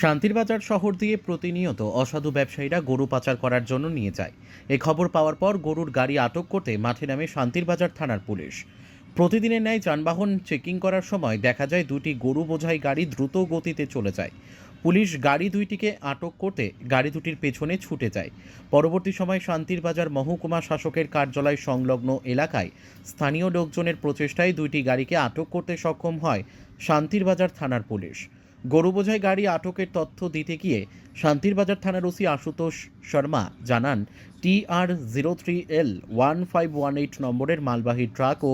শান্তির বাজার শহর দিয়ে প্রতিনিয়ত অসাধু ব্যবসায়ীরা গরু পাচার করার জন্য নিয়ে যায়। এই খবর পাওয়ার পর গরুর গাড়ি আটক করতে মাঠে নামে শান্তির বাজার থানার পুলিশ। প্রতিদিনের ন্যায় যানবাহন চেকিং করার সময় দেখা যায় দুটি গরু বোঝাই গাড়ি দ্রুত গতিতে চলে যায়। পুলিশ গাড়ি দুইটিকে আটক করতে গাড়ি দুটির পেছনে ছুটে যায়। পরবর্তী সময় শান্তির বাজার মহকুমা শাসকের কার্যালয় সংলগ্ন এলাকায় স্থানীয় লোকজনের প্রচেষ্টায় দুইটি গাড়িকে আটক করতে সক্ষম হয় শান্তির বাজার থানার পুলিশ। গরু বোঝাই গাড়ি আটকের তথ্য দিতে গিয়ে শান্তির বাজার থানার ওসি আশুতোষ শর্মা জানান, TR03L1518 নম্বরের মালবাহী ট্রাক ও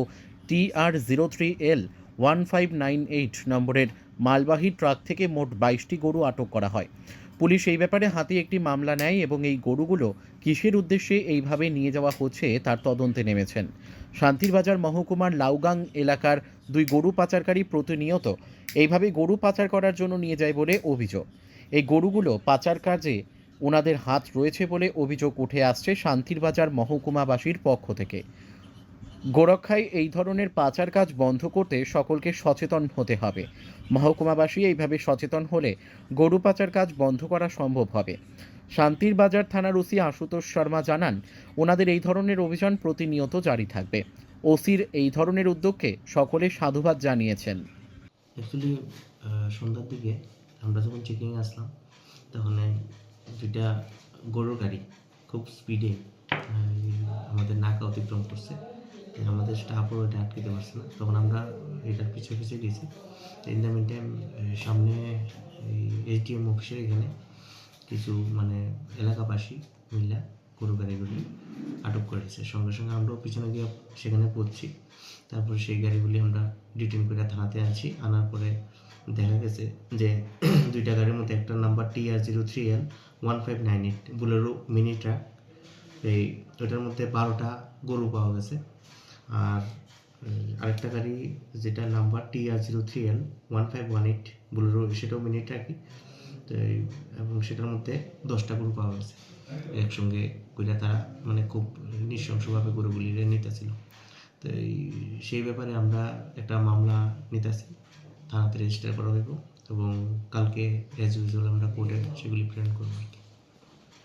TR03L1598 নম্বরের মালবাহী ট্রাক থেকে মোট 22টি গরু আটক করা হয়। পুলিশ এই ব্যাপারে হাতে একটি মামলা নেয় এবং এই গরুগুলো কিসের উদ্দেশ্যে এইভাবে নিয়ে যাওয়া হচ্ছে তার তদন্তে নেমেছেন। শান্তির বাজার মহকুমার লাউগাং এলাকার দুই গরু পাচারকারী প্রতিনিয়ত এইভাবে গরু পাচার করার জন্য নিয়ে যায় বলে অভিযোগ। এই গরুগুলো পাচার কাজে ওনাদের হাত রয়েছে বলে অভিযোগ উঠে আসছে শান্তির বাজার মহকুমাবাসীর পক্ষ থেকে। গোরক্ষায় এই ধরনের পাচার কাজ বন্ধ করতে সকলকে সচেতন হতে হবে। মহকুমাবাসী এইভাবে সচেতন হলে গরু পাচার কাজ বন্ধ করা সম্ভব হবে। শান্তির বাজার থানার ওসি আশুতোষ শর্মা জানান, ওনাদের এই ধরনের অভিযান প্রতিনিয়ত জারি থাকবে। ওসির এই ধরনের উদ্যোগকে সকলে সাধুবাদ জানিয়েছেন। অ্যাকচুয়ালি সন্ধ্যার দিকে আমরা যখন চেকিংয়ে আসলাম তখন দুইটা গরুর গাড়ি খুব স্পিডে আমাদের নাকা অতিক্রম করছে। আমাদের স্টাফও এটা আটকাতে পারছে না। তখন আমরা এটার পিছু পিছিয়ে গেছি। ইন দ্য মিন টাইম সামনে এসডিএম অফিসের এখানে কিছু এলাকাবাসী মিল্লা গরু গাড়িগুলি আটক করেছে। সঙ্গে সঙ্গে আমরাও পিছনে গিয়ে সেখানে পড়ছি। তারপরে সেই গাড়িগুলি আমরা ডিটেন করে থানাতে আনছি। আনার পরে দেখা গেছে যে দুইটা গাড়ির মধ্যে একটা number TR03L1598 Bolero mini truck, ওটার মধ্যে 12টা গরু পাওয়া গেছে। আর আরেকটা গাড়ি যেটা নাম্বার TR03L1518 বুলেরো, সেটাও মিনি ট্রাকই, তো এবং সেটার মধ্যে 10টা গরু পাওয়া গেছে। একসঙ্গে কইরা তারা খুব নৃশংসভাবে গরুগুলি নিতেছিল। তো সেই ব্যাপারে আমরা একটা মামলা নিতেছি, থানাতে রেজিস্টার করা হইব এবং কালকে অ্যাজ ইউজুয়াল আমরা কোর্টে সেগুলি প্রেরণ করব।